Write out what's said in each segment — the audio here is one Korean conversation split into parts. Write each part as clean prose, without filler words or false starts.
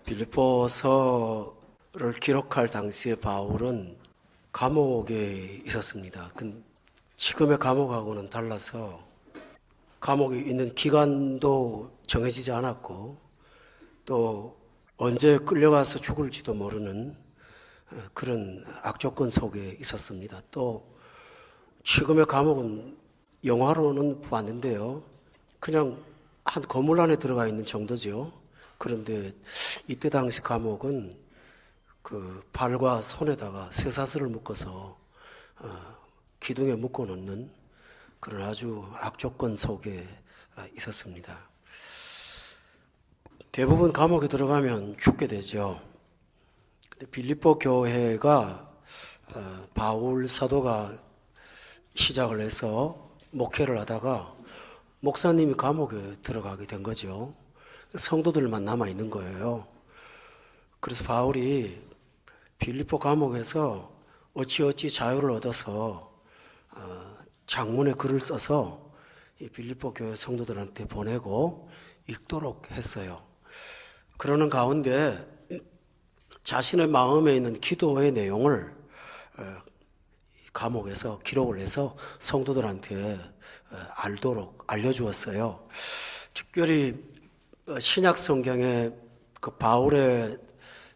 빌립보서를 기록할 당시에 바울은 감옥에 있었습니다. 지금의 감옥하고는 달라서 감옥에 있는 기간도 정해지지 않았고 또 언제 끌려가서 죽을지도 모르는 그런 악조건 속에 있었습니다. 또 지금의 감옥은 영화로는 봤는데요. 그냥 한 건물 안에 들어가 있는 정도죠. 그런데 이때 당시 감옥은 그 발과 손에다가 쇠사슬을 묶어서 기둥에 묶어 놓는 그런 아주 악조건 속에 있었습니다. 대부분 감옥에 들어가면 죽게 되죠. 근데 빌립보 교회가 바울 사도가 시작을 해서 목회를 하다가 목사님이 감옥에 들어가게 된 거죠. 성도들만 남아 있는 거예요. 그래서 바울이 빌립보 감옥에서 어찌어찌 자유를 얻어서 장문의 글을 써서 이 빌립보 교회 성도들한테 보내고 읽도록 했어요. 그러는 가운데 자신의 마음에 있는 기도의 내용을 감옥에서 기록을 해서 성도들한테 알도록 알려주었어요. 특별히 신약 성경에 그 바울의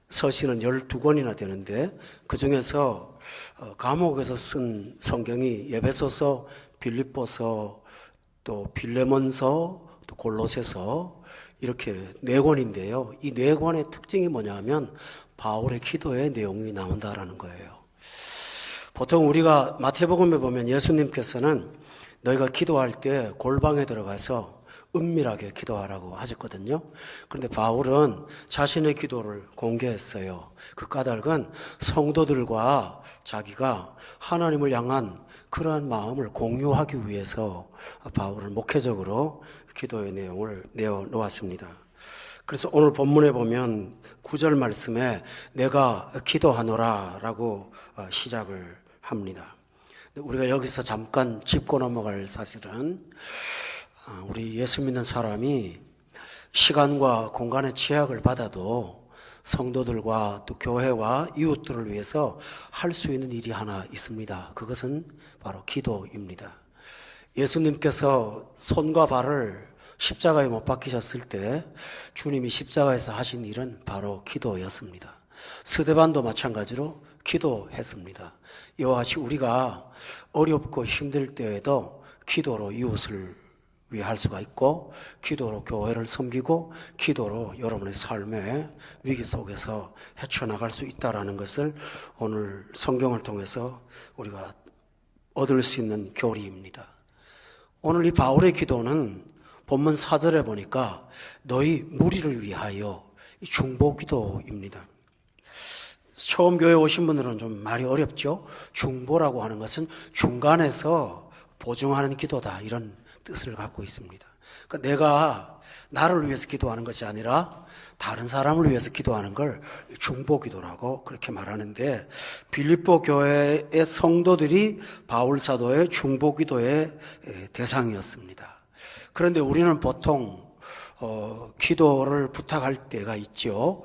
서신은 12권이나 되는데 그 중에서 감옥에서 쓴 성경이 에베소서, 빌립보서, 또 빌레몬서, 또 골로새서 이렇게 4권인데요. 이 4권의 특징이 뭐냐면 바울의 기도의 내용이 나온다라는 거예요. 보통 우리가 마태복음에 보면 예수님께서는 너희가 기도할 때 골방에 들어가서 은밀하게 기도하라고 하셨거든요. 그런데 바울은 자신의 기도를 공개했어요. 그 까닭은 성도들과 자기가 하나님을 향한 그러한 마음을 공유하기 위해서 바울은 목회적으로 기도의 내용을 내어놓았습니다. 그래서 오늘 본문에 보면 9절 말씀에 내가 기도하노라 라고 시작을 합니다. 우리가 여기서 잠깐 짚고 넘어갈 사실은 우리 예수 믿는 사람이 시간과 공간의 제약을 받아도 성도들과 또 교회와 이웃들을 위해서 할 수 있는 일이 하나 있습니다. 그것은 바로 기도입니다. 예수님께서 손과 발을 십자가에 못 박히셨을 때 주님이 십자가에서 하신 일은 바로 기도였습니다. 스데반도 마찬가지로 기도했습니다. 이와 같이 우리가 어렵고 힘들 때에도 기도로 이웃을 위할 수가 있고 기도로 교회를 섬기고 기도로 여러분의 삶의 위기 속에서 헤쳐나갈 수 있다는 것을 오늘 성경을 통해서 우리가 얻을 수 있는 교리입니다. 오늘 이 바울의 기도는 본문 4절에 보니까 너희 무리를 위하여 중보 기도입니다. 처음 교회 오신 분들은 좀 말이 어렵죠. 중보라고 하는 것은 중간에서 보증하는 기도다 이런 뜻을 갖고 있습니다. 그러니까 내가 나를 위해서 기도하는 것이 아니라 다른 사람을 위해서 기도하는 걸 중보 기도라고 그렇게 말하는데 빌립보 교회의 성도들이 바울 사도의 중보 기도의 대상이었습니다. 그런데 우리는 보통 기도를 부탁할 때가 있죠.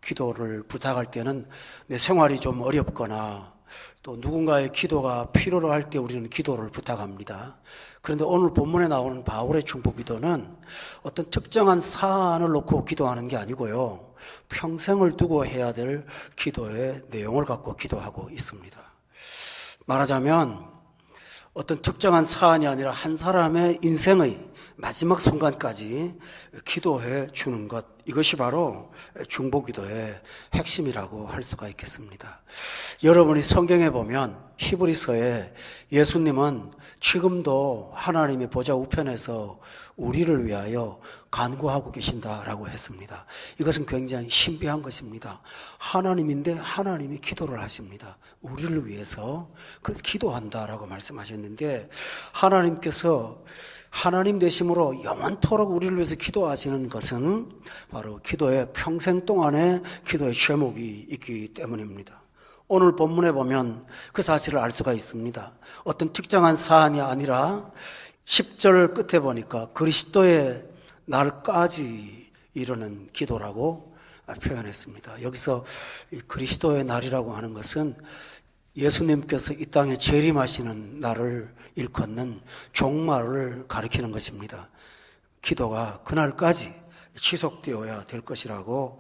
기도를 부탁할 때는 내 생활이 좀 어렵거나 또 누군가의 기도가 필요로 할 때 우리는 기도를 부탁합니다. 그런데 오늘 본문에 나오는 바울의 중보 기도는 어떤 특정한 사안을 놓고 기도하는 게 아니고요. 평생을 두고 해야 될 기도의 내용을 갖고 기도하고 있습니다. 말하자면 어떤 특정한 사안이 아니라 한 사람의 인생의 마지막 순간까지 기도해 주는 것, 이것이 바로 중보기도의 핵심이라고 할 수가 있겠습니다. 여러분이 성경에 보면 히브리서에 예수님은 지금도 하나님의 보좌 우편에서 우리를 위하여 간구하고 계신다라고 했습니다. 이것은 굉장히 신비한 것입니다. 하나님인데 하나님이 기도를 하십니다. 우리를 위해서 그래서 기도한다라고 말씀하셨는데 하나님께서 하나님 되심으로 영원토록 우리를 위해서 기도하시는 것은 바로 기도의 평생 동안의 기도의 제목이 있기 때문입니다. 오늘 본문에 보면 그 사실을 알 수가 있습니다. 어떤 특정한 사안이 아니라 10절 끝에 보니까 그리스도의 날까지 이르는 기도라고 표현했습니다. 여기서 이 그리스도의 날이라고 하는 것은 예수님께서 이 땅에 재림하시는 날을 일컫는 종말을 가리키는 것입니다. 기도가 그날까지 지속되어야 될 것이라고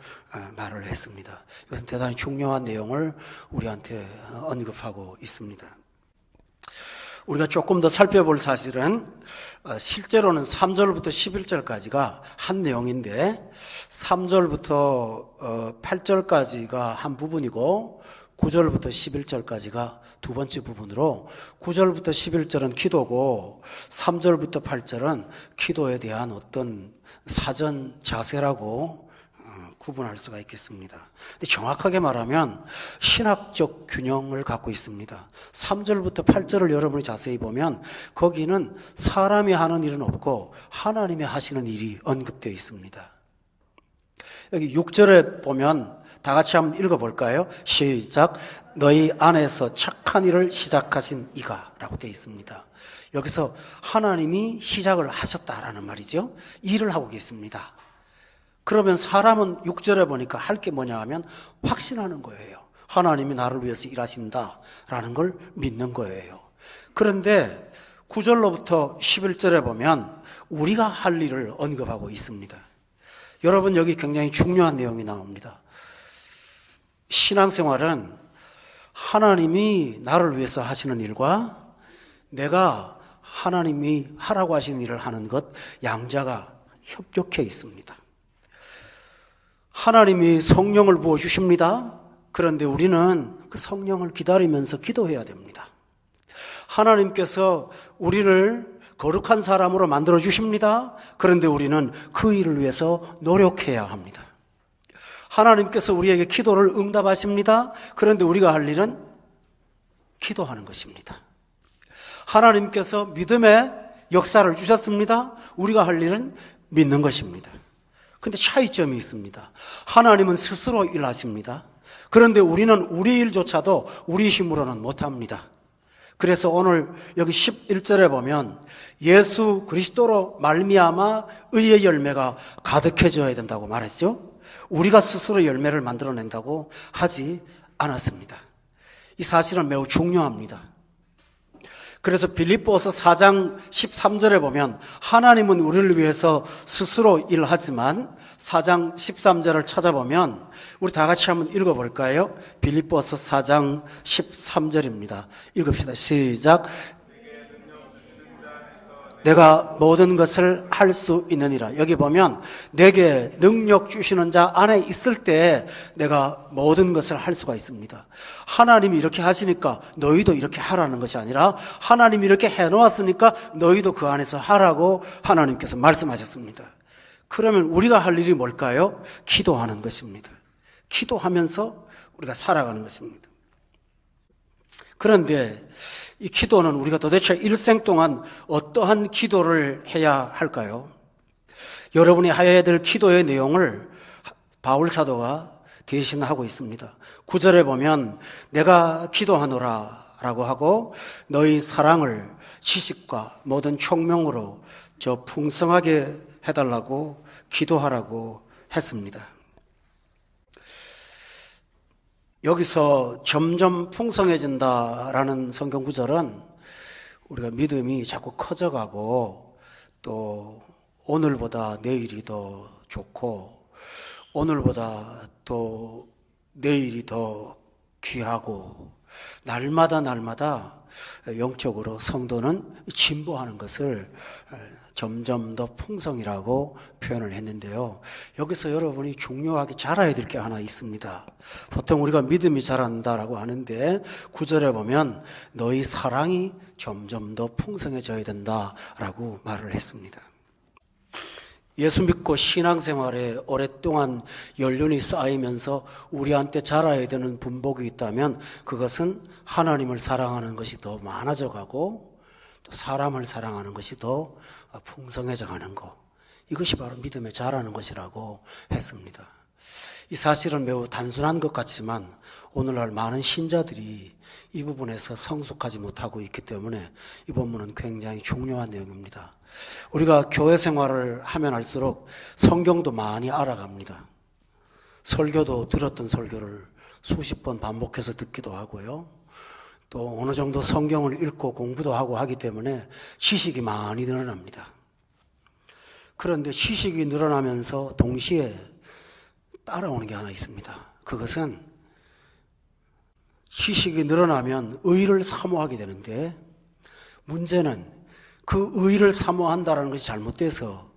말을 했습니다. 이것은 대단히 중요한 내용을 우리한테 언급하고 있습니다. 우리가 조금 더 살펴볼 사실은 실제로는 3절부터 11절까지가 한 내용인데 3절부터 8절까지가 한 부분이고 9절부터 11절까지가 두 번째 부분으로 9절부터 11절은 기도고 3절부터 8절은 기도에 대한 어떤 사전 자세라고 구분할 수가 있겠습니다. 근데 정확하게 말하면 신학적 균형을 갖고 있습니다. 3절부터 8절을 여러분이 자세히 보면 거기는 사람이 하는 일은 없고 하나님이 하시는 일이 언급되어 있습니다. 여기 6절에 보면 다 같이 한번 읽어볼까요? 시작. 너희 안에서 착한 일을 시작하신 이가 라고 되어 있습니다. 여기서 하나님이 시작을 하셨다라는 말이죠. 일을 하고 계십니다. 그러면 사람은 6절에 보니까 할 게 뭐냐 하면 확신하는 거예요. 하나님이 나를 위해서 일하신다라는 걸 믿는 거예요. 그런데 9절로부터 11절에 보면 우리가 할 일을 언급하고 있습니다. 여러분, 여기 굉장히 중요한 내용이 나옵니다. 신앙생활은 하나님이 나를 위해서 하시는 일과 내가 하나님이 하라고 하시는 일을 하는 것, 양자가 협력해 있습니다. 하나님이 성령을 부어주십니다. 그런데 우리는 그 성령을 기다리면서 기도해야 됩니다. 하나님께서 우리를 거룩한 사람으로 만들어 주십니다. 그런데 우리는 그 일을 위해서 노력해야 합니다. 하나님께서 우리에게 기도를 응답하십니다. 그런데 우리가 할 일은 기도하는 것입니다. 하나님께서 믿음의 역사를 주셨습니다. 우리가 할 일은 믿는 것입니다. 그런데 차이점이 있습니다. 하나님은 스스로 일하십니다. 그런데 우리는 우리 일조차도 우리 힘으로는 못합니다. 그래서 오늘 여기 11절에 보면 예수 그리스도로 말미암아 의의 열매가 가득해져야 된다고 말했죠. 우리가 스스로 열매를 만들어낸다고 하지 않았습니다. 이 사실은 매우 중요합니다. 그래서 빌립보서 4장 13절에 보면 하나님은 우리를 위해서 스스로 일하지만 4장 13절을 찾아보면 우리 다 같이 한번 읽어볼까요? 빌립보서 4장 13절입니다. 읽읍시다. 시작. 내가 모든 것을 할 수 있느니라. 여기 보면 내게 능력 주시는 자 안에 있을 때 내가 모든 것을 할 수가 있습니다. 하나님이 이렇게 하시니까 너희도 이렇게 하라는 것이 아니라 하나님이 이렇게 해놓았으니까 너희도 그 안에서 하라고 하나님께서 말씀하셨습니다. 그러면 우리가 할 일이 뭘까요? 기도하는 것입니다. 기도하면서 우리가 살아가는 것입니다. 그런데 이 기도는 우리가 도대체 일생 동안 어떠한 기도를 해야 할까요? 여러분이 해야 될 기도의 내용을 바울 사도가 대신하고 있습니다. 9절에 보면 내가 기도하노라 라고 하고 너희 사랑을 지식과 모든 총명으로 저 풍성하게 해달라고 기도하라고 했습니다. 여기서 점점 풍성해진다라는 성경 구절은 우리가 믿음이 자꾸 커져가고 또 오늘보다 내일이 더 좋고 오늘보다 또 내일이 더 귀하고 날마다 영적으로 성도는 진보하는 것을 점점 더 풍성이라고 표현을 했는데요. 여기서 여러분이 중요하게 잘해야 될 게 하나 있습니다. 보통 우리가 믿음이 자란다라고 하는데 9절에 보면 너희 사랑이 점점 더 풍성해져야 된다라고 말을 했습니다. 예수 믿고 신앙생활에 오랫동안 연륜이 쌓이면서 우리한테 자라야 되는 분복이 있다면 그것은 하나님을 사랑하는 것이 더 많아져 가고 또 사람을 사랑하는 것이 더 풍성해져 가는 것, 이것이 바로 믿음에 자라는 것이라고 했습니다. 이 사실은 매우 단순한 것 같지만 오늘날 많은 신자들이 이 부분에서 성숙하지 못하고 있기 때문에 이 본문은 굉장히 중요한 내용입니다. 우리가 교회 생활을 하면 할수록 성경도 많이 알아갑니다. 설교도 들었던 설교를 수십 번 반복해서 듣기도 하고요. 또 어느 정도 성경을 읽고 공부도 하고 하기 때문에 지식이 많이 늘어납니다. 그런데 지식이 늘어나면서 동시에 따라오는 게 하나 있습니다. 그것은 지식이 늘어나면 의를 사모하게 되는데, 문제는 그 의를 사모한다는 것이 잘못돼서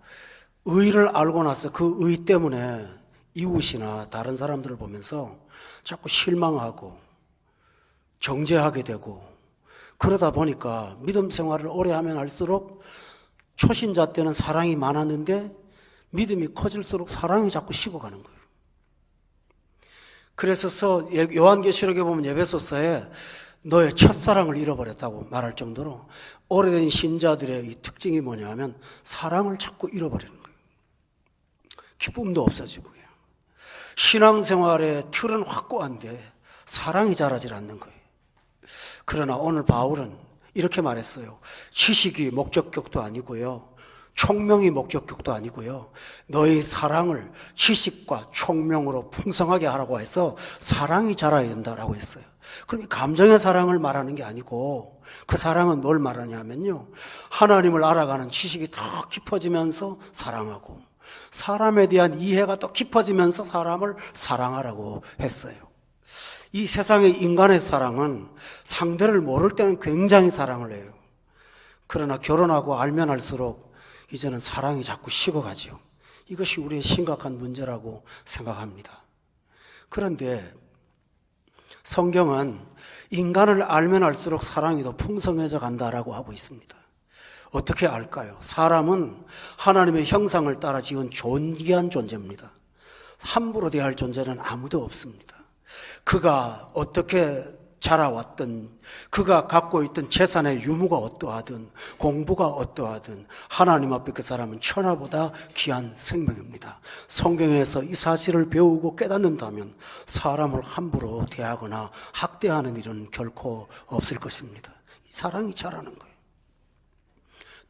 의를 알고 나서 그 의 때문에 이웃이나 다른 사람들을 보면서 자꾸 실망하고 정죄하게 되고, 그러다 보니까 믿음 생활을 오래 하면 할수록 초신자 때는 사랑이 많았는데 믿음이 커질수록 사랑이 자꾸 식어가는 거예요. 그래서 요한계시록에 보면 에베소서에 너의 첫사랑을 잃어버렸다고 말할 정도로 오래된 신자들의 이 특징이 뭐냐 하면 사랑을 자꾸 잃어버리는 거예요. 기쁨도 없어지고요. 신앙생활의 틀은 확고한데 사랑이 자라질 않는 거예요. 그러나 오늘 바울은 이렇게 말했어요. 지식이 목적격도 아니고요, 총명이 목적격도 아니고요, 너의 사랑을 지식과 총명으로 풍성하게 하라고 해서 사랑이 자라야 된다라고 했어요. 그럼 감정의 사랑을 말하는 게 아니고, 그 사랑은 뭘 말하냐면요, 하나님을 알아가는 지식이 더 깊어지면서 사랑하고, 사람에 대한 이해가 더 깊어지면서 사람을 사랑하라고 했어요. 이 세상의 인간의 사랑은 상대를 모를 때는 굉장히 사랑을 해요. 그러나 결혼하고 알면 알수록 이제는 사랑이 자꾸 식어가죠. 이것이 우리의 심각한 문제라고 생각합니다. 그런데 성경은 인간을 알면 알수록 사랑이 더 풍성해져 간다라고 하고 있습니다. 어떻게 알까요? 사람은 하나님의 형상을 따라 지은 존귀한 존재입니다. 함부로 대할 존재는 아무도 없습니다. 그가 어떻게 자라왔든, 그가 갖고 있던 재산의 유무가 어떠하든, 공부가 어떠하든 하나님 앞에 그 사람은 천하보다 귀한 생명입니다. 성경에서 이 사실을 배우고 깨닫는다면 사람을 함부로 대하거나 학대하는 일은 결코 없을 것입니다. 사랑이 자라는 거예요.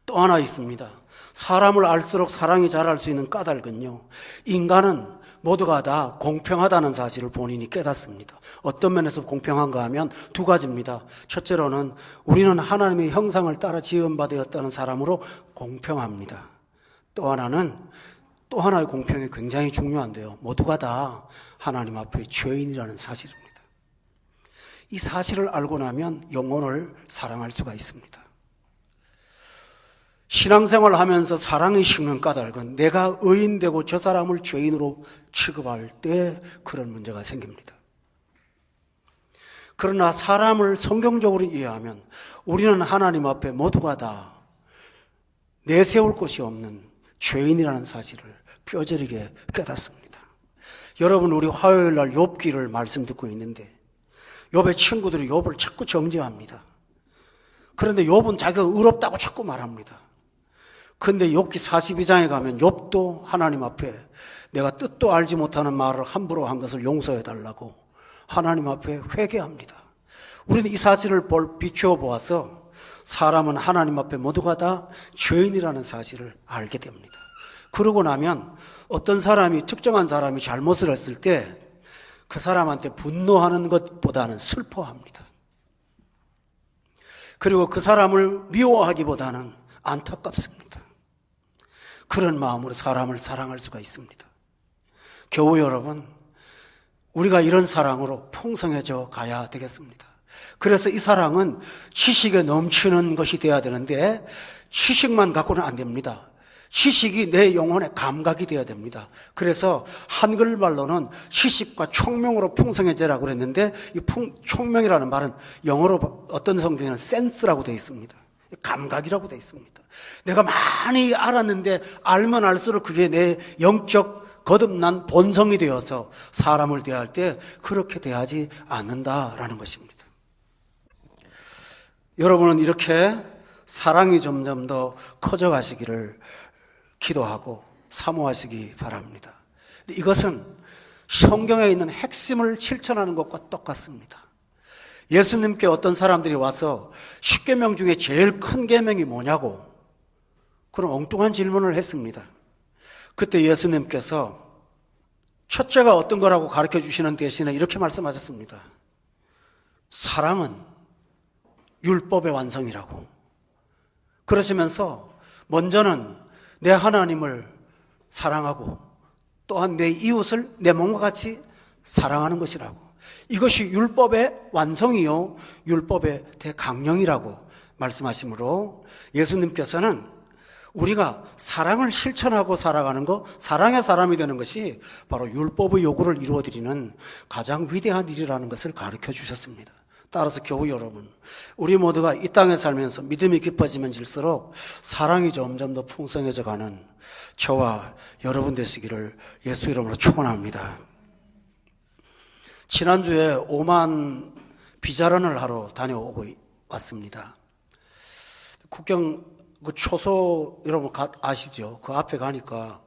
또 하나 있습니다. 사람을 알수록 사랑이 자랄 수 있는 까닭은요, 인간은 모두가 다 공평하다는 사실을 본인이 깨닫습니다. 어떤 면에서 공평한가 하면 두 가지입니다. 첫째로는 우리는 하나님의 형상을 따라 지음바 되었다는 사람으로 공평합니다. 또 하나의 공평이 굉장히 중요한데요, 모두가 다 하나님 앞에 죄인이라는 사실입니다. 이 사실을 알고 나면 영혼을 사랑할 수가 있습니다. 신앙생활을 하면서 사랑이 식는 까닭은 내가 의인되고 저 사람을 죄인으로 취급할 때 그런 문제가 생깁니다. 그러나 사람을 성경적으로 이해하면 우리는 하나님 앞에 모두가 다 내세울 곳이 없는 죄인이라는 사실을 뼈저리게 깨닫습니다. 여러분, 우리 화요일 날 욥기를 말씀 듣고 있는데 욥의 친구들이 욥을 자꾸 정죄합니다. 그런데 욥은 자기가 의롭다고 자꾸 말합니다. 근데 욥기 42장에 가면 욥도 하나님 앞에 내가 뜻도 알지 못하는 말을 함부로 한 것을 용서해 달라고 하나님 앞에 회개합니다. 우리는 이 사실을 비추어 보아서 사람은 하나님 앞에 모두가 다 죄인이라는 사실을 알게 됩니다. 그러고 나면 어떤 사람이, 특정한 사람이 잘못을 했을 때 그 사람한테 분노하는 것보다는 슬퍼합니다. 그리고 그 사람을 미워하기보다는 안타깝습니다. 그런 마음으로 사람을 사랑할 수가 있습니다. 교우 여러분, 우리가 이런 사랑으로 풍성해져 가야 되겠습니다. 그래서 이 사랑은 지식에 넘치는 것이 되어야 되는데 지식만 갖고는 안 됩니다. 지식이 내 영혼의 감각이 되어야 됩니다. 그래서 한글말로는 지식과 총명으로 풍성해져라고 그랬는데 이 총명이라는 말은 영어로 어떤 성경에는 센스라고 되어 있습니다. 감각이라고 되어 있습니다. 내가 많이 알았는데 알면 알수록 그게 내 영적 거듭난 본성이 되어서 사람을 대할 때 그렇게 대하지 않는다라는 것입니다. 여러분은 이렇게 사랑이 점점 더 커져가시기를 기도하고 사모하시기 바랍니다. 이것은 성경에 있는 핵심을 실천하는 것과 똑같습니다. 예수님께 어떤 사람들이 와서 10계명 중에 제일 큰 계명이 뭐냐고 그런 엉뚱한 질문을 했습니다. 그때 예수님께서 첫째가 어떤 거라고 가르쳐 주시는 대신에 이렇게 말씀하셨습니다. 사랑은 율법의 완성이라고. 그러시면서 먼저는 내 하나님을 사랑하고 또한 내 이웃을 내 몸과 같이 사랑하는 것이라고. 이것이 율법의 완성이요 율법의 대강령이라고 말씀하시므로 예수님께서는 우리가 사랑을 실천하고 살아가는 것, 사랑의 사람이 되는 것이 바로 율법의 요구를 이루어드리는 가장 위대한 일이라는 것을 가르쳐 주셨습니다. 따라서 교우 여러분, 우리 모두가 이 땅에 살면서 믿음이 깊어지면 질수록 사랑이 점점 더 풍성해져 가는 저와 여러분 되시기를 예수 이름으로 축원합니다. 지난주에 오만 비자런을 하러 다녀오고 왔습니다. 국경 그 초소 여러분 아시죠? 그 앞에 가니까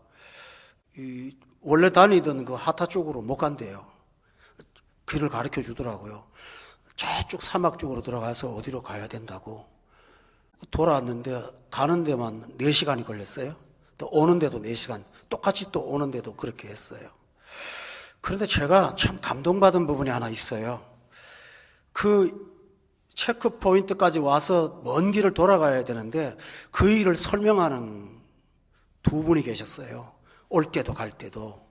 원래 다니던 그 하타 쪽으로 못 간대요. 길을 가르쳐 주더라고요. 저쪽 사막 쪽으로 들어가서 어디로 가야 된다고. 돌아왔는데 가는 데만 4시간이 걸렸어요. 또 오는 데도 4시간. 똑같이 또 오는 데도 그렇게 했어요. 그런데 제가 참 감동받은 부분이 하나 있어요. 그 체크 포인트까지 와서 먼 길을 돌아가야 되는데 그 일을 설명하는 두 분이 계셨어요. 올 때도 갈 때도.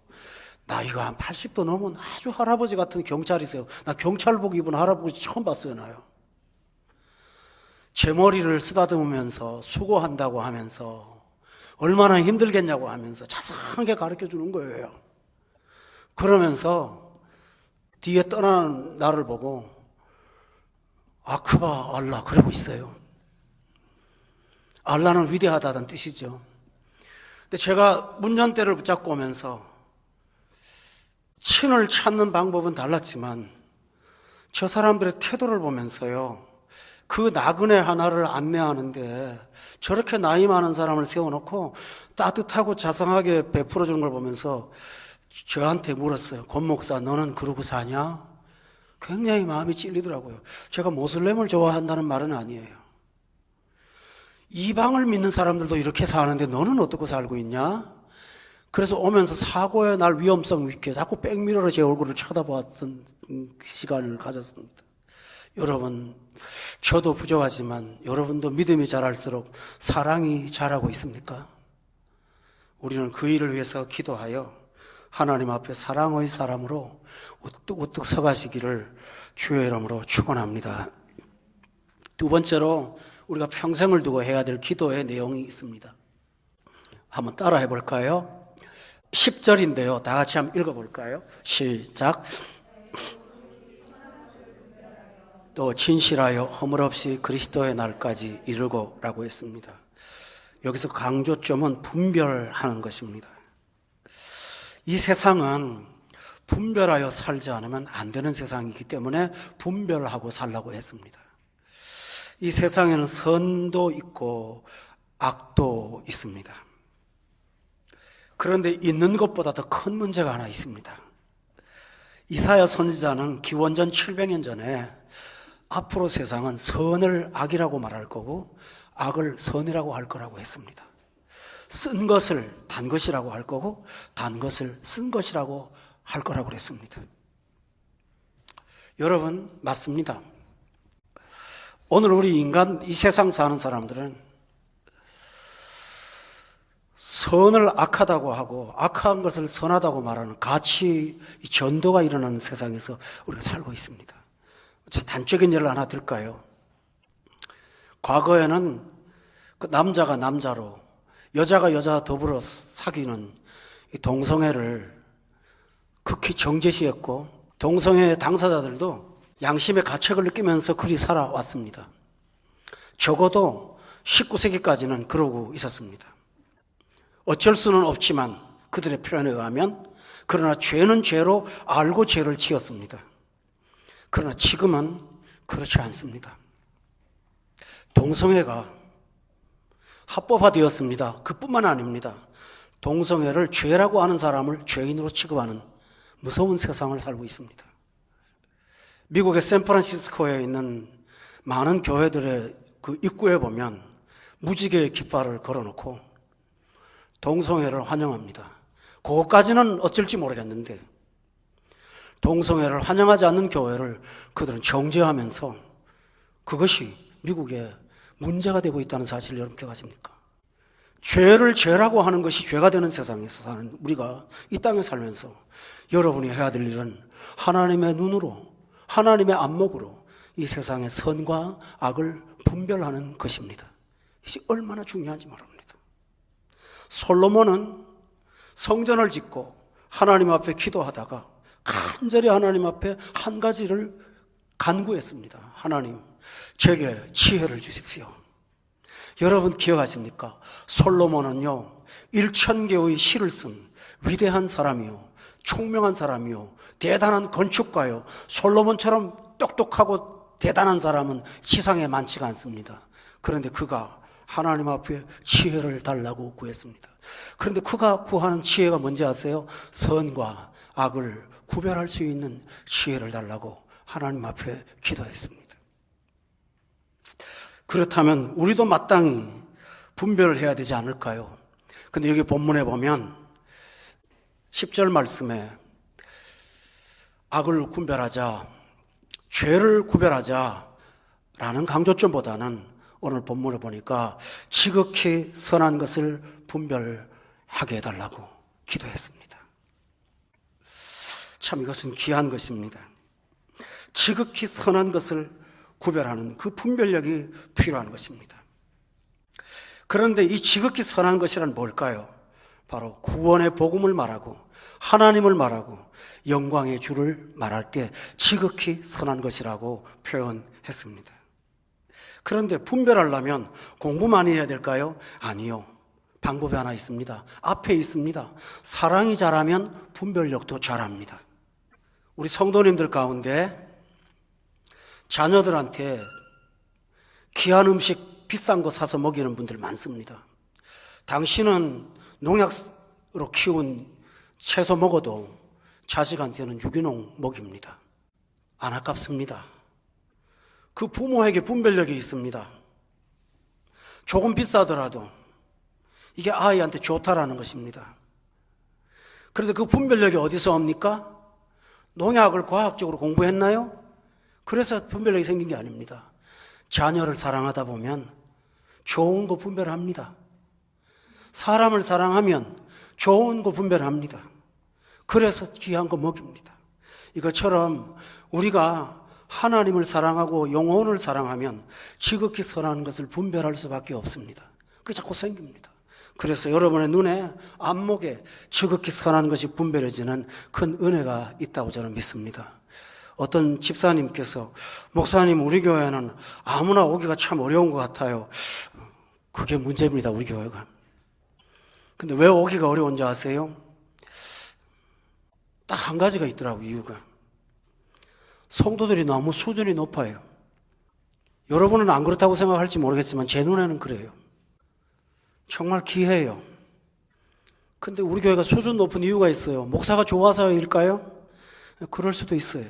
나이가 한 80도 넘은 아주 할아버지 같은 경찰이세요. 나 경찰복 입은 할아버지 처음 봤어요, 나요. 제 머리를 쓰다듬으면서 수고한다고 하면서 얼마나 힘들겠냐고 하면서 자세하게 가르쳐 주는 거예요. 그러면서 뒤에 떠나는 나를 보고 아크바 알라 그러고 있어요. 알라는 위대하다는 뜻이죠. 근데 제가 운전대를 붙잡고 오면서 친을 찾는 방법은 달랐지만 저 사람들의 태도를 보면서요, 그 나그네 하나를 안내하는데 저렇게 나이 많은 사람을 세워놓고 따뜻하고 자상하게 베풀어 주는 걸 보면서 저한테 물었어요. 권 목사, 너는 그러고 사냐? 굉장히 마음이 찔리더라고요. 제가 모슬렘을 좋아한다는 말은 아니에요. 이방을 믿는 사람들도 이렇게 사는데 너는 어떻게 살고 있냐? 그래서 오면서 사고의 날 위험성 있게 자꾸 백미러로 제 얼굴을 쳐다봤던 시간을 가졌습니다. 여러분, 저도 부족하지만 여러분도 믿음이 자랄수록 사랑이 자라고 있습니까? 우리는 그 일을 위해서 기도하여 하나님 앞에 사랑의 사람으로 우뚝우뚝 서가시기를 주의 이름으로 축원합니다. 두 번째로 우리가 평생을 두고 해야 될 기도의 내용이 있습니다. 한번 따라 해볼까요? 10절인데요. 다 같이 한번 읽어볼까요? 시작. 또 진실하여 허물없이 그리스도의 날까지 이르고 라고 했습니다. 여기서 강조점은 분별하는 것입니다. 이 세상은 분별하여 살지 않으면 안 되는 세상이기 때문에 분별하고 살라고 했습니다. 이 세상에는 선도 있고 악도 있습니다. 그런데 있는 것보다 더 큰 문제가 하나 있습니다. 이사야 선지자는 기원전 700년 전에 앞으로 세상은 선을 악이라고 말할 거고 악을 선이라고 할 거라고 했습니다. 쓴 것을 단 것이라고 할 거고 단 것을 쓴 것이라고 할 거라고 그랬습니다. 여러분, 맞습니다. 오늘 우리 인간, 이 세상 사는 사람들은 선을 악하다고 하고 악한 것을 선하다고 말하는 가치 전도가 일어나는 세상에서 우리가 살고 있습니다. 자, 단적인 예를 하나 들까요? 과거에는 그 남자가 남자로 여자가 여자 더불어 사귀는 이 동성애를 극히 정죄시했고 동성애 당사자들도 양심의 가책을 느끼면서 그리 살아왔습니다. 적어도 19세기까지는 그러고 있었습니다. 어쩔 수는 없지만 그들의 표현에 의하면 그러나 죄는 죄로 알고 죄를 지었습니다. 그러나 지금은 그렇지 않습니다. 동성애가 합법화되었습니다. 그뿐만 아닙니다. 동성애를 죄라고 하는 사람을 죄인으로 취급하는 무서운 세상을 살고 있습니다. 미국의 샌프란시스코에 있는 많은 교회들의 그 입구에 보면 무지개의 깃발을 걸어놓고 동성애를 환영합니다. 그것까지는 어쩔지 모르겠는데 동성애를 환영하지 않는 교회를 그들은 정죄하면서 그것이 미국에 문제가 되고 있다는 사실을 여러분 기억하십니까? 죄를 죄라고 하는 것이 죄가 되는 세상에서 사는 우리가 이 땅에 살면서 여러분이 해야 될 일은 하나님의 눈으로, 하나님의 안목으로 이 세상의 선과 악을 분별하는 것입니다. 이것이 얼마나 중요한지 말합니다. 솔로몬은 성전을 짓고 하나님 앞에 기도하다가 간절히 하나님 앞에 한 가지를 간구했습니다. 하나님, 제게 지혜를 주십시오. 여러분 기억하십니까? 솔로몬은요, 1000개의 시를 쓴 위대한 사람이요, 총명한 사람이요, 대단한 건축가요. 솔로몬처럼 똑똑하고 대단한 사람은 세상에 많지가 않습니다. 그런데 그가 하나님 앞에 지혜를 달라고 구했습니다. 그런데 그가 구하는 지혜가 뭔지 아세요? 선과 악을 구별할 수 있는 지혜를 달라고 하나님 앞에 기도했습니다. 그렇다면 우리도 마땅히 분별을 해야 되지 않을까요? 근데 여기 본문에 보면 10절 말씀에 악을 구별하자, 죄를 구별하자 라는 강조점보다는 오늘 본문을 보니까 지극히 선한 것을 분별하게 해달라고 기도했습니다. 참 이것은 귀한 것입니다. 지극히 선한 것을 구별하는 그 분별력이 필요한 것입니다. 그런데 이 지극히 선한 것이란 뭘까요? 바로 구원의 복음을 말하고 하나님을 말하고 영광의 주를 말할 때 지극히 선한 것이라고 표현했습니다. 그런데 분별하려면 공부 많이 해야 될까요? 아니요. 방법이 하나 있습니다. 앞에 있습니다. 사랑이 자라면 분별력도 자랍니다. 우리 성도님들 가운데 자녀들한테 귀한 음식 비싼 거 사서 먹이는 분들 많습니다. 당신은 농약으로 키운 채소 먹어도 자식한테는 유기농 먹입니다. 안 아깝습니다. 그 부모에게 분별력이 있습니다. 조금 비싸더라도 이게 아이한테 좋다라는 것입니다. 그런데 그 분별력이 어디서 옵니까? 농약을 과학적으로 공부했나요? 그래서 분별력이 생긴 게 아닙니다. 자녀를 사랑하다 보면 좋은 거 분별합니다. 사람을 사랑하면 좋은 거 분별합니다. 그래서 귀한 거 먹입니다. 이것처럼 우리가 하나님을 사랑하고 영혼을 사랑하면 지극히 선한 것을 분별할 수밖에 없습니다. 그게 자꾸 생깁니다. 그래서 여러분의 눈에, 안목에 지극히 선한 것이 분별해지는 큰 은혜가 있다고 저는 믿습니다. 어떤 집사님께서 목사님 우리 교회는 아무나 오기가 참 어려운 것 같아요. 그게 문제입니다. 우리 교회가. 근데 왜 오기가 어려운지 아세요? 딱 한 가지가 있더라고요. 이유가 성도들이 너무 수준이 높아요. 여러분은 안 그렇다고 생각할지 모르겠지만 제 눈에는 그래요. 정말 귀해요. 근데 우리 교회가 수준 높은 이유가 있어요. 목사가 좋아서일까요? 그럴 수도 있어요.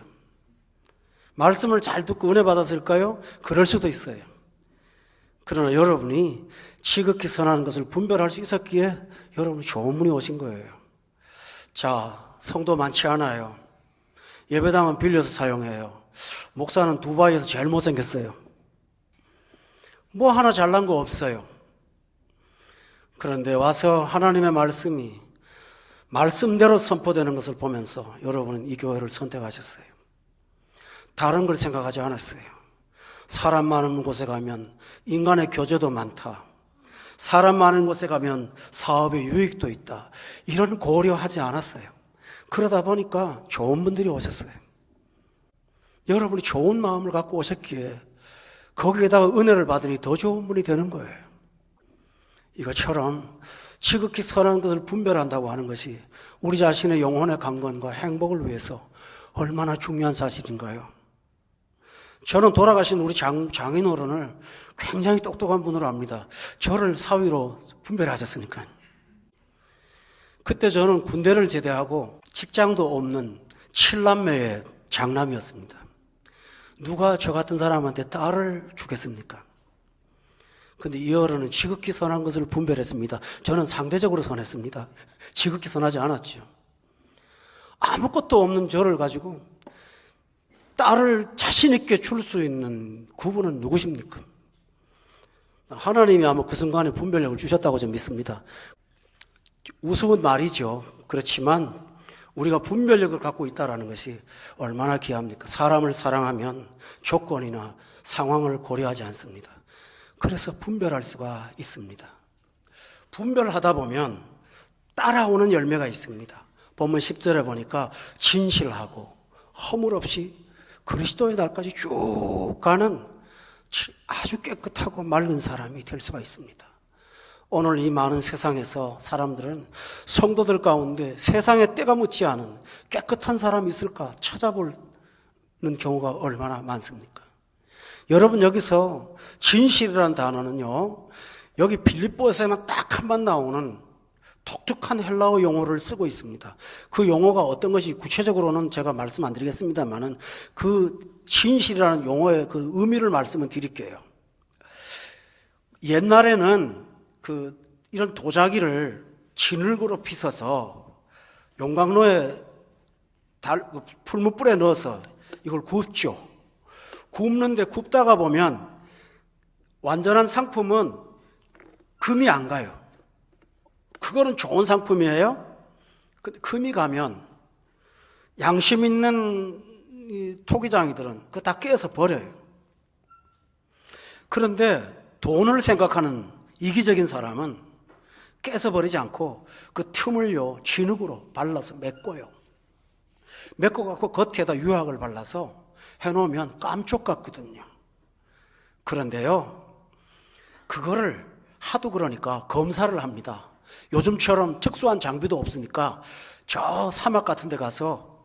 말씀을 잘 듣고 은혜 받았을까요? 그럴 수도 있어요. 그러나 여러분이 지극히 선한 것을 분별할 수 있었기에 여러분이 좋은 분이 오신 거예요. 자, 성도 많지 않아요. 예배당은 빌려서 사용해요. 목사는 두바이에서 제일 못생겼어요. 뭐 하나 잘난 거 없어요. 그런데 와서 하나님의 말씀이 말씀대로 선포되는 것을 보면서 여러분은 이 교회를 선택하셨어요. 다른 걸 생각하지 않았어요. 사람 많은 곳에 가면 인간의 교제도 많다. 사람 많은 곳에 가면 사업의 유익도 있다. 이런 고려하지 않았어요. 그러다 보니까 좋은 분들이 오셨어요. 여러분이 좋은 마음을 갖고 오셨기에 거기에다가 은혜를 받으니 더 좋은 분이 되는 거예요. 이것처럼 지극히 선한 것을 분별한다고 하는 것이 우리 자신의 영혼의 강건과 행복을 위해서 얼마나 중요한 사실인가요? 저는 돌아가신 우리 장인어른을 굉장히 똑똑한 분으로 압니다. 저를 사위로 분별하셨으니까요. 그때 저는 군대를 제대하고 직장도 없는 7남매의 장남이었습니다. 누가 저 같은 사람한테 딸을 주겠습니까? 근데 이 어른은 지극히 선한 것을 분별했습니다. 저는 상대적으로 선했습니다. 지극히 선하지 않았죠. 아무것도 없는 저를 가지고 딸을 자신 있게 줄 수 있는 구분은 누구십니까? 하나님이 아마 그 순간에 분별력을 주셨다고 저는 믿습니다. 우스운 말이죠. 그렇지만 우리가 분별력을 갖고 있다는 것이 얼마나 귀합니까? 사람을 사랑하면 조건이나 상황을 고려하지 않습니다. 그래서 분별할 수가 있습니다. 분별하다 보면 따라오는 열매가 있습니다. 본문 10절에 보니까 진실하고 허물 없이 그리스도의 날까지 쭉 가는 아주 깨끗하고 맑은 사람이 될 수가 있습니다. 오늘 이 많은 세상에서 사람들은 성도들 가운데 세상에 때가 묻지 않은 깨끗한 사람이 있을까 찾아보는 경우가 얼마나 많습니까? 여러분, 여기서 진실이라는 단어는요, 여기 빌립보에서만 딱 한 번 나오는 독특한 헬라어 용어를 쓰고 있습니다. 그 용어가 어떤 것이 구체적으로는 제가 말씀 안 드리겠습니다만은 그 진실이라는 용어의 그 의미를 말씀을 드릴게요. 옛날에는 이런 도자기를 진흙으로 빚어서 용광로에 풀무불에 넣어서 이걸 굽죠. 굽는데 굽다가 보면 완전한 상품은 금이 안 가요. 그거는 좋은 상품이에요. 근데 금이 가면 양심 있는 이 토기장이들은 그거 다 깨서 버려요. 그런데 돈을 생각하는 이기적인 사람은 깨서 버리지 않고 그 틈을요 진흙으로 발라서 메꿔요. 메꿔갖고 겉에다 유약을 발라서 해놓으면 깜쪽 같거든요. 그런데요, 그거를 하도 그러니까 검사를 합니다. 요즘처럼 특수한 장비도 없으니까 저 사막 같은 데 가서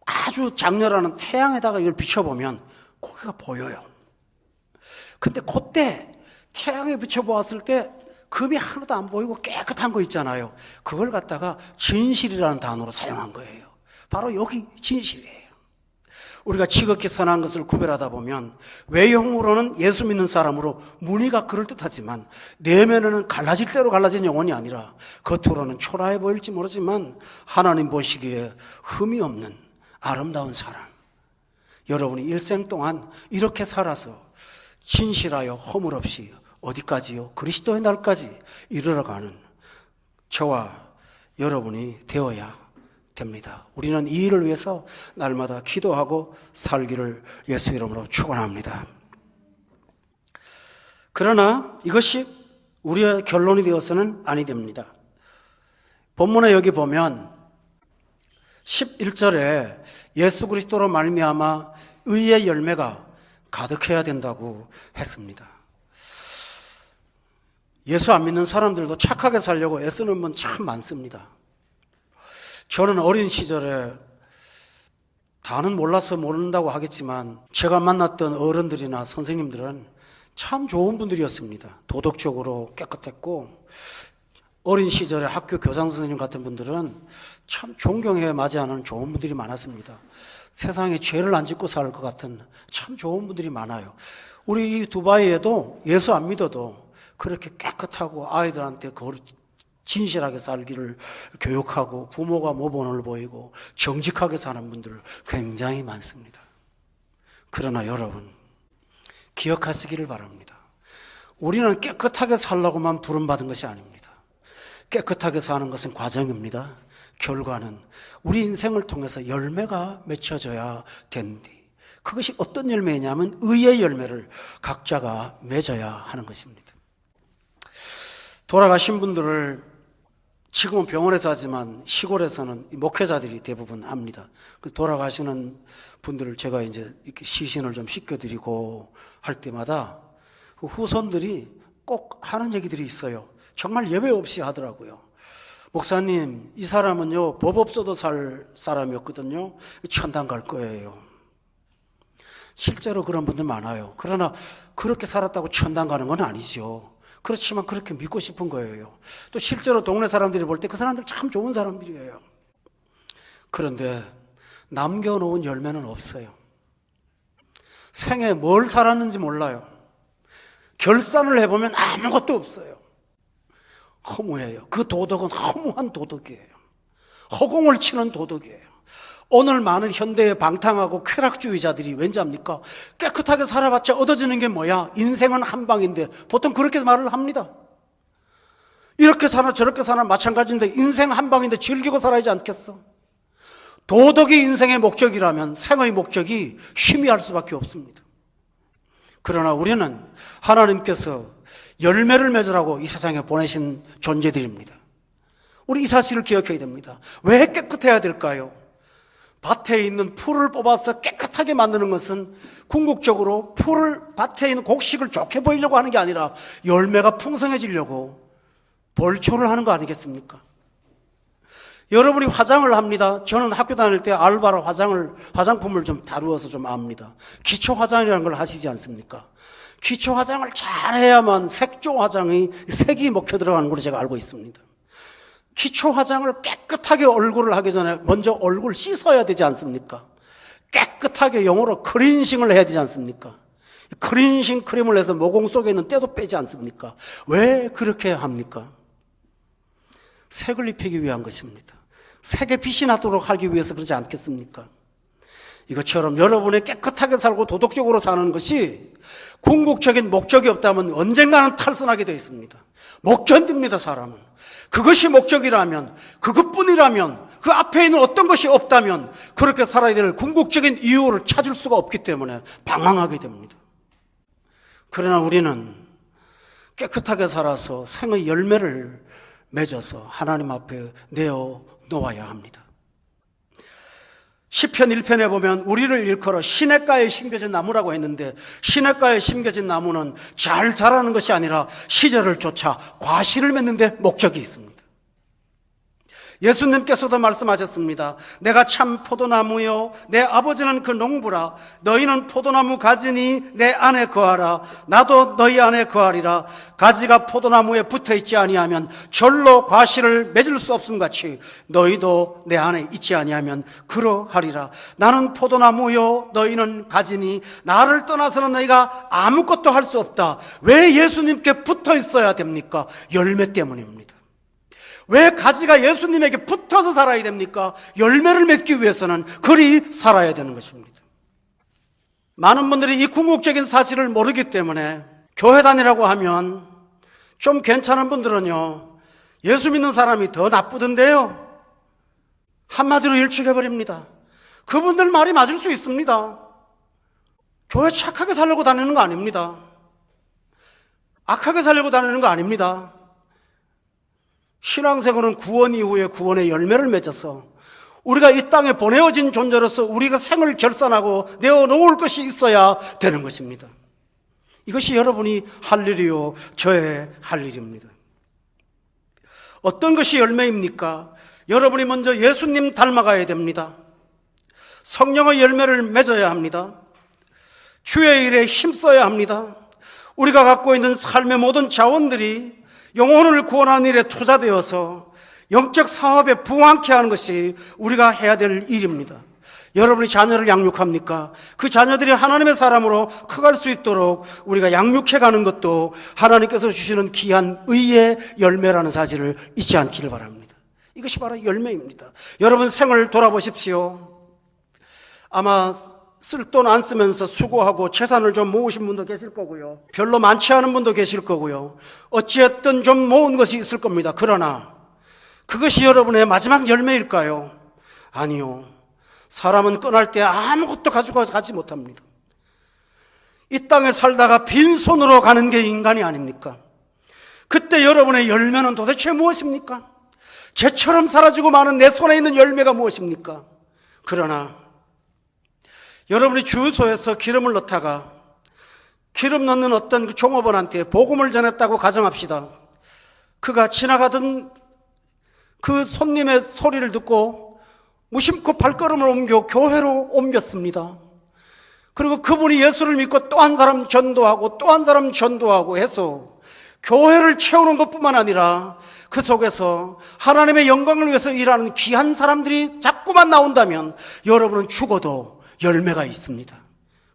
아주 장렬하는 태양에다가 이걸 비춰보면 거기가 보여요. 근데 그때 태양에 비춰보았을 때 금이 하나도 안 보이고 깨끗한 거 있잖아요. 그걸 갖다가 진실이라는 단어로 사용한 거예요. 바로 여기 진실이에요. 우리가 지극히 선한 것을 구별하다 보면 외형으로는 예수 믿는 사람으로 무늬가 그럴듯하지만 내면에는 갈라질 대로 갈라진 영혼이 아니라 겉으로는 초라해 보일지 모르지만 하나님 보시기에 흠이 없는 아름다운 사람. 여러분이 일생 동안 이렇게 살아서 진실하여 허물 없이 어디까지요? 그리스도의 날까지 이르러가는 저와 여러분이 되어야 됩니다. 우리는 이 일을 위해서 날마다 기도하고 살기를 예수 이름으로 축원합니다. 그러나 이것이 우리의 결론이 되어서는 아니 됩니다. 본문에 여기 보면 11절에 예수 그리스도로 말미암아 의의 열매가 가득해야 된다고 했습니다. 예수 안 믿는 사람들도 착하게 살려고 애쓰는 분 참 많습니다. 저는 어린 시절에 다는 몰라서 모른다고 하겠지만 제가 만났던 어른들이나 선생님들은 참 좋은 분들이었습니다. 도덕적으로 깨끗했고 어린 시절에 학교 교장 선생님 같은 분들은 참 존경해 마지 않은 좋은 분들이 많았습니다. 세상에 죄를 안 짓고 살 것 같은 참 좋은 분들이 많아요. 우리 이 두바이에도 예수 안 믿어도 그렇게 깨끗하고 아이들한테 진실하게 살기를 교육하고 부모가 모범을 보이고 정직하게 사는 분들 굉장히 많습니다. 그러나 여러분 기억하시기를 바랍니다. 우리는 깨끗하게 살라고만 부름받은 것이 아닙니다. 깨끗하게 사는 것은 과정입니다. 결과는 우리 인생을 통해서 열매가 맺혀져야 되는데 그것이 어떤 열매냐면 의의 열매를 각자가 맺어야 하는 것입니다. 돌아가신 분들을 지금은 병원에서 하지만 시골에서는 목회자들이 대부분 합니다. 그 돌아가시는 분들을 제가 이제 이렇게 시신을 좀 씻겨드리고 할 때마다 그 후손들이 꼭 하는 얘기들이 있어요. 정말 예외 없이 하더라고요. 목사님, 이 사람은요, 법 없어도 살 사람이었거든요. 천당 갈 거예요. 실제로 그런 분들 많아요. 그러나 그렇게 살았다고 천당 가는 건 아니죠. 그렇지만 그렇게 믿고 싶은 거예요. 또 실제로 동네 사람들이 볼 때 그 사람들 참 좋은 사람들이에요. 그런데 남겨놓은 열매는 없어요. 생에 뭘 살았는지 몰라요. 결산을 해보면 아무것도 없어요. 허무해요. 그 도덕은 허무한 도덕이에요. 허공을 치는 도덕이에요. 오늘 많은 현대의 방탕하고 쾌락주의자들이 왠지 압니까? 깨끗하게 살아봤자 얻어지는 게 뭐야? 인생은 한 방인데 보통 그렇게 말을 합니다. 이렇게 사나 저렇게 사나 마찬가지인데 인생 한 방인데 즐기고 살아야지 않겠어? 도덕이 인생의 목적이라면 생의 목적이 희미할 수밖에 없습니다. 그러나 우리는 하나님께서 열매를 맺으라고 이 세상에 보내신 존재들입니다. 우리 이 사실을 기억해야 됩니다. 왜 깨끗해야 될까요? 밭에 있는 풀을 뽑아서 깨끗하게 만드는 것은 궁극적으로 밭에 있는 곡식을 좋게 보이려고 하는 게 아니라 열매가 풍성해지려고 벌초를 하는 거 아니겠습니까? 여러분이 화장을 합니다. 저는 학교 다닐 때 알바로 화장품을 좀 다루어서 좀 압니다. 기초 화장이라는 걸 하시지 않습니까? 기초 화장을 잘 해야만 색조 화장이 색이 먹혀 들어가는 걸로 제가 알고 있습니다. 기초 화장을 깨끗하게 얼굴을 하기 전에 먼저 얼굴 씻어야 되지 않습니까? 깨끗하게 영어로 클린싱을 해야 되지 않습니까? 클린싱 크림을 해서 모공 속에 있는 때도 빼지 않습니까? 왜 그렇게 합니까? 색을 입히기 위한 것입니다. 색에 빛이 나도록 하기 위해서 그러지 않겠습니까? 이것처럼 여러분이 깨끗하게 살고 도덕적으로 사는 것이 궁극적인 목적이 없다면 언젠가는 탈선하게 되어 있습니다. 못 견딥니다, 사람은. 그것이 목적이라면, 그것뿐이라면, 그 앞에 있는 어떤 것이 없다면 그렇게 살아야 될 궁극적인 이유를 찾을 수가 없기 때문에 방황하게 됩니다. 그러나 우리는 깨끗하게 살아서 생의 열매를 맺어서 하나님 앞에 내어 놓아야 합니다. 시편 1편에 보면 우리를 일컬어 시냇가에 심겨진 나무라고 했는데, 시냇가에 심겨진 나무는 잘 자라는 것이 아니라 시절을 쫓아 과실을 맺는 데 목적이 있습니다. 예수님께서도 말씀하셨습니다. 내가 참 포도나무요 내 아버지는 그 농부라. 너희는 포도나무 가지니 내 안에 거하라. 나도 너희 안에 거하리라. 가지가 포도나무에 붙어있지 아니하면 절로 과실을 맺을 수 없음 같이 너희도 내 안에 있지 아니하면 그러하리라. 나는 포도나무요 너희는 가지니 나를 떠나서는 너희가 아무것도 할 수 없다. 왜 예수님께 붙어 있어야 됩니까? 열매 때문입니다. 왜 가지가 예수님에게 붙어서 살아야 됩니까? 열매를 맺기 위해서는 그리 살아야 되는 것입니다. 많은 분들이 이 궁극적인 사실을 모르기 때문에 교회 다니라고 하면 좀 괜찮은 분들은요, 예수 믿는 사람이 더 나쁘던데요, 한마디로 일축해버립니다. 그분들 말이 맞을 수 있습니다. 교회 착하게 살려고 다니는 거 아닙니다. 악하게 살려고 다니는 거 아닙니다. 신앙생활은 구원 이후에 구원의 열매를 맺어서 우리가 이 땅에 보내어진 존재로서 우리가 생을 결산하고 내어놓을 것이 있어야 되는 것입니다. 이것이 여러분이 할 일이요 저의 할 일입니다. 어떤 것이 열매입니까? 여러분이 먼저 예수님 닮아가야 됩니다. 성령의 열매를 맺어야 합니다. 주의 일에 힘써야 합니다. 우리가 갖고 있는 삶의 모든 자원들이 영혼을 구원하는 일에 투자되어서 영적 사업에 부응케 하는 것이 우리가 해야 될 일입니다. 여러분이 자녀를 양육합니까? 그 자녀들이 하나님의 사람으로 커갈 수 있도록 우리가 양육해가는 것도 하나님께서 주시는 귀한 의의 열매라는 사실을 잊지 않기를 바랍니다. 이것이 바로 열매입니다. 여러분 생을 돌아보십시오. 아마 쓸 돈 안 쓰면서 수고하고 재산을 좀 모으신 분도 계실 거고요, 별로 많지 않은 분도 계실 거고요, 어찌했든 좀 모은 것이 있을 겁니다. 그러나 그것이 여러분의 마지막 열매일까요? 아니요. 사람은 떠날 때 아무것도 가지고 가지 못합니다. 이 땅에 살다가 빈손으로 가는 게 인간이 아닙니까? 그때 여러분의 열매는 도대체 무엇입니까? 재처럼 사라지고 마는 내 손에 있는 열매가 무엇입니까? 그러나 여러분이 주유소에서 기름을 넣다가 기름 넣는 어떤 그 종업원한테 복음을 전했다고 가정합시다. 그가 지나가던 그 손님의 소리를 듣고 무심코 발걸음을 옮겨 교회로 옮겼습니다. 그리고 그분이 예수를 믿고 또 한 사람 전도하고 또 한 사람 전도하고 해서 교회를 채우는 것뿐만 아니라 그 속에서 하나님의 영광을 위해서 일하는 귀한 사람들이 자꾸만 나온다면 여러분은 죽어도 열매가 있습니다.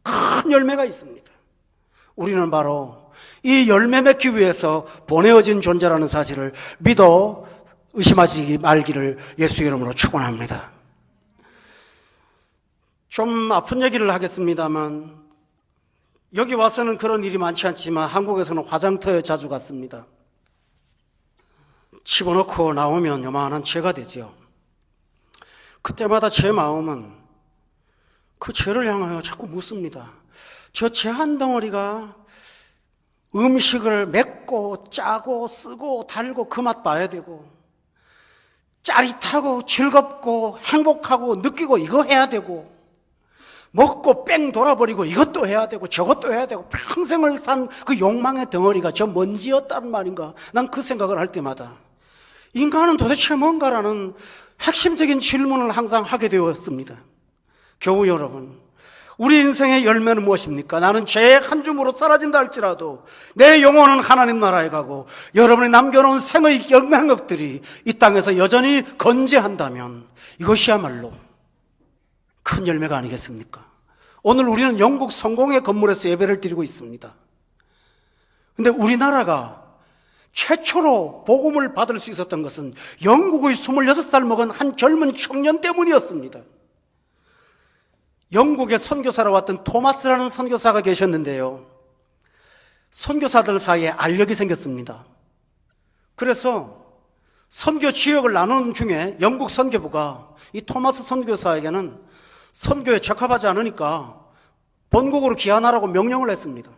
큰 열매가 있습니다. 우리는 바로 이 열매 맺기 위해서 보내어진 존재라는 사실을 믿어 의심하지 말기를 예수의 이름으로 축원합니다. 좀 아픈 얘기를 하겠습니다만, 여기 와서는 그런 일이 많지 않지만 한국에서는 화장터에 자주 갔습니다. 집어넣고 나오면 요만한 죄가 되죠. 그때마다 제 마음은 그 죄를 향하여 자꾸 묻습니다. 저 죄 한 덩어리가 음식을 맵고 짜고 쓰고 달고 그 맛 봐야 되고, 짜릿하고 즐겁고 행복하고 느끼고 이거 해야 되고, 먹고 뺑 돌아버리고 이것도 해야 되고 저것도 해야 되고, 평생을 산 그 욕망의 덩어리가 저 먼지였단 말인가. 난 그 생각을 할 때마다 인간은 도대체 뭔가라는 핵심적인 질문을 항상 하게 되었습니다. 교우 여러분, 우리 인생의 열매는 무엇입니까? 나는 죄의 한 줌으로 사라진다 할지라도 내 영혼은 하나님 나라에 가고, 여러분이 남겨놓은 생의 영향력들이 이 땅에서 여전히 건재한다면 이것이야말로 큰 열매가 아니겠습니까? 오늘 우리는 영국 성공회 건물에서 예배를 드리고 있습니다. 근데 우리나라가 최초로 복음을 받을 수 있었던 것은 영국의 26살 먹은 한 젊은 청년 때문이었습니다. 영국에 선교사로 왔던 토마스라는 선교사가 계셨는데요, 선교사들 사이에 알력이 생겼습니다. 그래서 선교 지역을 나누는 중에 영국 선교부가 이 토마스 선교사에게는 선교에 적합하지 않으니까 본국으로 귀환하라고 명령을 했습니다.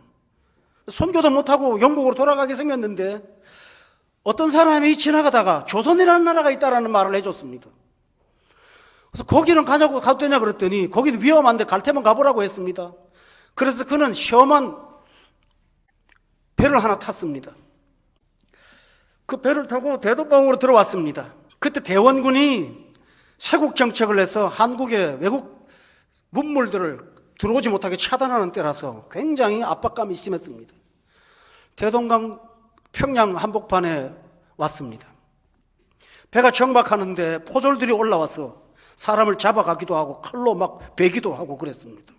선교도 못하고 영국으로 돌아가게 생겼는데 어떤 사람이 지나가다가 조선이라는 나라가 있다라는 말을 해줬습니다. 그래서 거기는 가도 되냐 그랬더니 거기는 위험한데 갈 테면 가보라고 했습니다. 그래서 그는 시험한 배를 하나 탔습니다. 그 배를 타고 대동강으로 들어왔습니다. 그때 대원군이 쇄국 정책을 해서 한국의 외국 문물들을 들어오지 못하게 차단하는 때라서 굉장히 압박감이 심했습니다. 대동강 평양 한복판에 왔습니다. 배가 정박하는데 포졸들이 올라와서 사람을 잡아가기도 하고 칼로 막 베기도 하고 그랬습니다.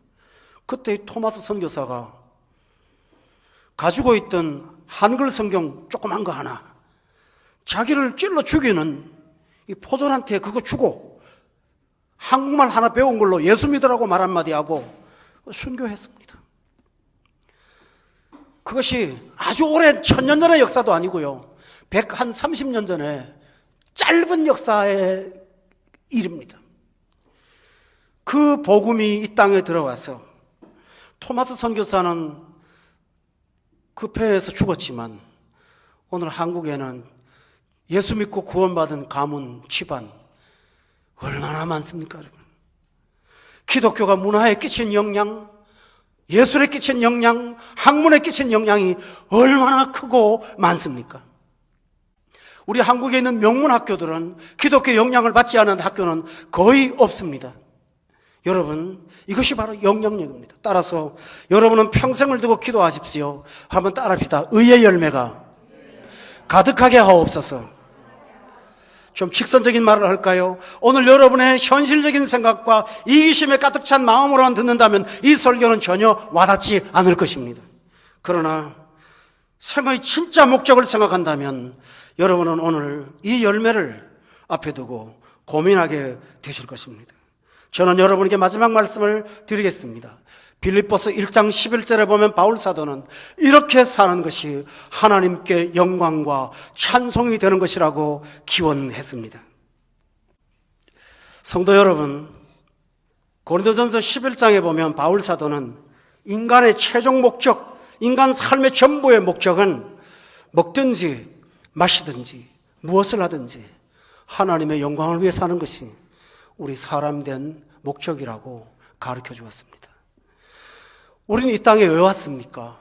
그때 토마스 선교사가 가지고 있던 한글 성경 조그만 거 하나, 자기를 찔러 죽이는 이 포졸한테 그거 주고 한국말 하나 배운 걸로 예수 믿으라고 말 한마디 하고 순교했습니다. 그것이 아주 오랜 1000년 전의 역사도 아니고요, 130년 전에 짧은 역사의 일입니다. 그 복음이 이 땅에 들어와서 토마스 선교사는 그 배에서 죽었지만 오늘 한국에는 예수 믿고 구원받은 가문, 집안 얼마나 많습니까, 여러분? 기독교가 문화에 끼친 영향, 예술에 끼친 영향, 학문에 끼친 영향이 얼마나 크고 많습니까? 우리 한국에 있는 명문 학교들은 기독교 영향을 받지 않은 학교는 거의 없습니다. 여러분, 이것이 바로 영향력입니다. 따라서 여러분은 평생을 두고 기도하십시오. 한번 따라합시다. 의의 열매가 가득하게 하옵소서. 좀 직선적인 말을 할까요? 오늘 여러분의 현실적인 생각과 이기심에 가득 찬 마음으로만 듣는다면 이 설교는 전혀 와닿지 않을 것입니다. 그러나 생의 진짜 목적을 생각한다면 여러분은 오늘 이 열매를 앞에 두고 고민하게 되실 것입니다. 저는 여러분에게 마지막 말씀을 드리겠습니다. 빌립보서 1장 11절에 보면 바울 사도는 이렇게 사는 것이 하나님께 영광과 찬송이 되는 것이라고 기원했습니다. 성도 여러분, 고린도전서 11장에 보면 바울 사도는 인간의 최종 목적, 인간 삶의 전부의 목적은 먹든지 마시든지 무엇을 하든지 하나님의 영광을 위해 사는 것이 우리 사람 된 목적이라고 가르쳐 주었습니다. 우리는 이 땅에 왜 왔습니까?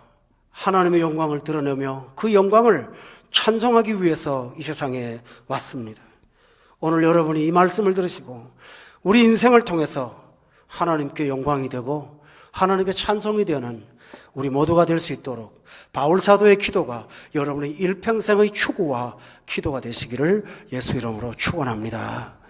하나님의 영광을 드러내며 그 영광을 찬송하기 위해서 이 세상에 왔습니다. 오늘 여러분이 이 말씀을 들으시고 우리 인생을 통해서 하나님께 영광이 되고 하나님의 찬송이 되는 우리 모두가 될 수 있도록 바울 사도의 기도가 여러분의 일평생의 추구와 기도가 되시기를 예수 이름으로 축원합니다.